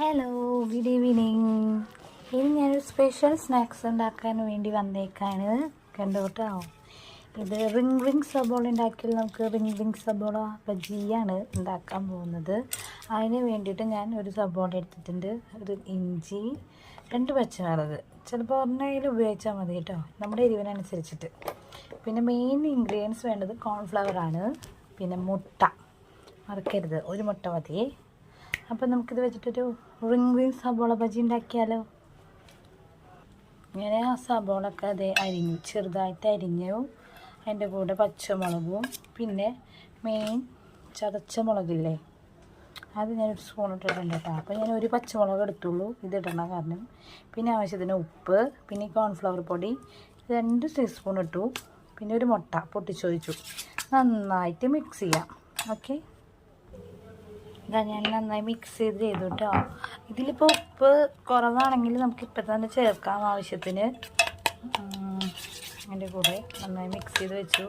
Hello, good evening. ഇനി ഞാനൊരു special snacks ഉണ്ടാക്കാൻ വേണ്ടി വന്നേക്കാണ്. കണ്ടോട്ടോ, ഇത് റിംഗ് സബോള ഉണ്ടാക്കിയാൽ നമുക്ക് റിംഗ് സബോള ബജിയാണ് ഉണ്ടാക്കാൻ പോകുന്നത്. അതിന് വേണ്ടിയിട്ട് ഞാൻ ഒരു സബോള എടുത്തിട്ടുണ്ട്, ഒരു ഇഞ്ചി, 2 പച്ചമുളക്, ചിലപ്പോൾ ഒരെണ്ണയിൽ ഉപയോഗിച്ചാൽ മതി കേട്ടോ, നമ്മുടെ എരിവിനനുസരിച്ചിട്ട്. പിന്നെ മെയിൻ ഇൻഗ്രീഡിയൻസ് വേണ്ടത് കോൺഫ്ലവറാണ്. പിന്നെ മുട്ട മറക്കരുത്, ഒരു മുട്ട മതി. അപ്പം നമുക്കിത് വെച്ചിട്ടൊരു റിംഗ് സബോള ബജി ഉണ്ടാക്കിയാലോ. ഇങ്ങനെ ആ സബോളൊക്കെ അതേ ചെറുതായിട്ട് അരിഞ്ഞു. അതിൻ്റെ കൂടെ പച്ചമുളകും പിന്നെ മെയിൻ ചതച്ച മുളകില്ലേ, അത് ഞാനൊരു സ്പൂൺ ഇട്ടിട്ടുണ്ട് കേട്ടോ. അപ്പോൾ ഞാൻ ഒരു പച്ചമുളക് എടുത്തുള്ളൂ ഇതിടണ കാരണം. പിന്നെ ആവശ്യത്തിന് ഉപ്പ്, പിന്നെ കോൺഫ്ലവർ പൊടി 2 ടീസ്പൂൺ ഇട്ടു. പിന്നെ ഒരു മുട്ട പൊട്ടിച്ചൊഴിച്ചു. നന്നായിട്ട് മിക്സ് ചെയ്യാം. ഓക്കെ, ഇതാ ഞാൻ നന്നായി മിക്സ് ചെയ്തു കേട്ടോ. ഇതിലിപ്പോൾ ഉപ്പ് കുറവാണെങ്കിൽ നമുക്ക് ഇപ്പം തന്നെ ചേർക്കാം ആവശ്യത്തിന്. അതിൻ്റെ കൂടെ നന്നായി മിക്സ് ചെയ്ത് വെച്ചു.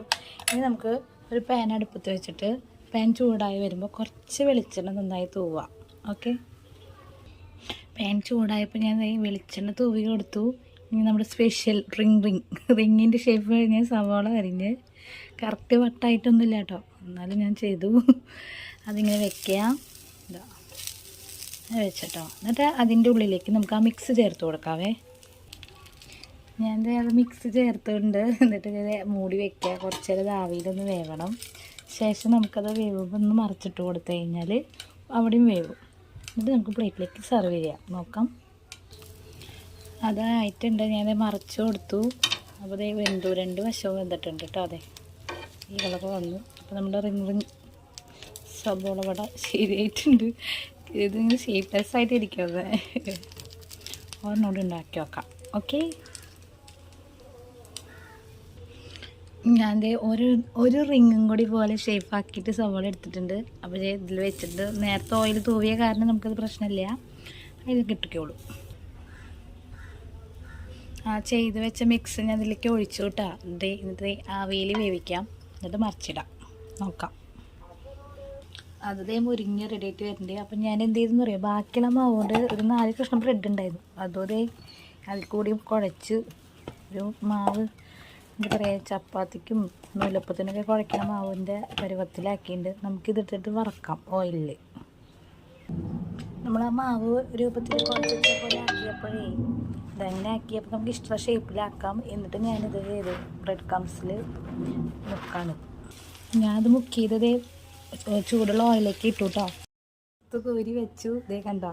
ഇനി നമുക്ക് ഒരു പാൻ അടുപ്പത്ത് വെച്ചിട്ട് പാൻ ചൂടായി വരുമ്പോൾ കുറച്ച് വെളിച്ചെണ്ണ നന്നായി തൂവാം. ഓക്കെ, പാൻ ചൂടായപ്പോൾ ഞാൻ വെളിച്ചെണ്ണ തൂവി കൊടുത്തു. ഇനി നമ്മുടെ സ്പെഷ്യൽ റിങ്ങിൻ്റെ ഷേപ്പ് കഴിഞ്ഞ് സവാള അരിഞ്ഞ് കറക്റ്റ് വട്ടായിട്ടൊന്നുമില്ല കേട്ടോ, എന്നാലും ഞാൻ ചെയ്തു. അതിങ്ങനെ വെക്കാം, ഇതാ വെച്ചിട്ടോ. എന്നിട്ട് അതിൻ്റെ ഉള്ളിലേക്ക് നമുക്ക് ആ മിക്സ് ചേർത്ത് കൊടുക്കാവേ. ഞാൻ അത് മിക്സ് ചേർത്തുകൊണ്ട് എന്നിട്ട് മൂടി വെക്കുക. കുറച്ച് നേരം ആവിയിലൊന്ന് വേവണം. ശേഷം നമുക്കത് വേവുമ്പോൾ ഒന്ന് മറിച്ചിട്ട് കൊടുത്തു കഴിഞ്ഞാൽ അവിടെയും വേവും. എന്നിട്ട് നമുക്ക് പ്ലേറ്റിലേക്ക് സെർവ് ചെയ്യാം. നോക്കാം, അതായിട്ടുണ്ട്. ഞാൻ മറിച്ച് കൊടുത്തു. അപ്പോൾ അതേ വെന്തു, 2 വശവും വെന്തിട്ടുണ്ട് കേട്ടോ. അതെ, ഈ കളർ വന്നു. അപ്പോൾ നമ്മുടെ റിംഗ് സബോള വട ശരിയായിട്ടുണ്ട്. ഇതിങ്ങനെ ഷേപ്പ്ലെസ് ആയിട്ട് ഇരിക്കുന്നത്. ഒരെണ്ണോട് ഉണ്ടാക്കി നോക്കാം. ഓക്കെ, ഞാൻ ഒരു റിങ്ങും കൂടി പോലെ ഷേപ്പ് ആക്കിയിട്ട് സവോള എടുത്തിട്ടുണ്ട്. അപ്പോൾ ഇതിൽ വെച്ചിട്ട് നേരത്തെ ഓയിൽ തൂവിയ കാരണം നമുക്കത് പ്രശ്നമില്ല, അതിൽ കിട്ടിക്കോളൂ. ആ ചെയ്ത് വെച്ച മിക്സ് ഞാൻ ഇതിലേക്ക് ഒഴിച്ചു കേട്ടോ. എന്നിട്ട് ആവിയിൽ വേവിക്കാം, എന്നിട്ട് മറിച്ചിടാം. നോക്കാം, അതേ മുരിഞ്ഞ് റെഡി ആയിട്ട് വരുന്നുണ്ട്. അപ്പം ഞാൻ എന്ത് ചെയ്തെന്ന് പറയാം, ബാക്കിയുള്ള മാവുകൊണ്ട് ഒരു 4 കഷ്ണം ബ്രെഡ് ഉണ്ടായിരുന്നു. അതോടെ അതിൽ കൂടി കുഴച്ച് ഒരു മാവ്, എന്താ പറയുക, ചപ്പാത്തിക്കും നൂലപ്പത്തിനൊക്കെ കുഴയ്ക്കണ മാവിൻ്റെ പരുവത്തിലാക്കിയിട്ട് നമുക്കിതിട്ടിട്ട് വറക്കാം ഓയിലിൽ. നമ്മൾ ആ മാവ് രൂപത്തിൽ കുഴച്ച പോലെ ആക്കിയപ്പോഴേ ഇതങ്ങനെ ആക്കിയപ്പോൾ നമുക്ക് ഇഷ്ടമുള്ള ഷേപ്പിലാക്കാം. എന്നിട്ട് ഞാനിത് ചെയ്ത് ബ്രെഡ് ക്രംസിൽ മുക്കാണ്. ഞാനത് മുക്ക് ചെയ്തത് ചൂടുള്ള ഓയിലേക്ക് ഇട്ടു കേട്ടോ. കോരി വെച്ചു. ഇതേ കണ്ടോ,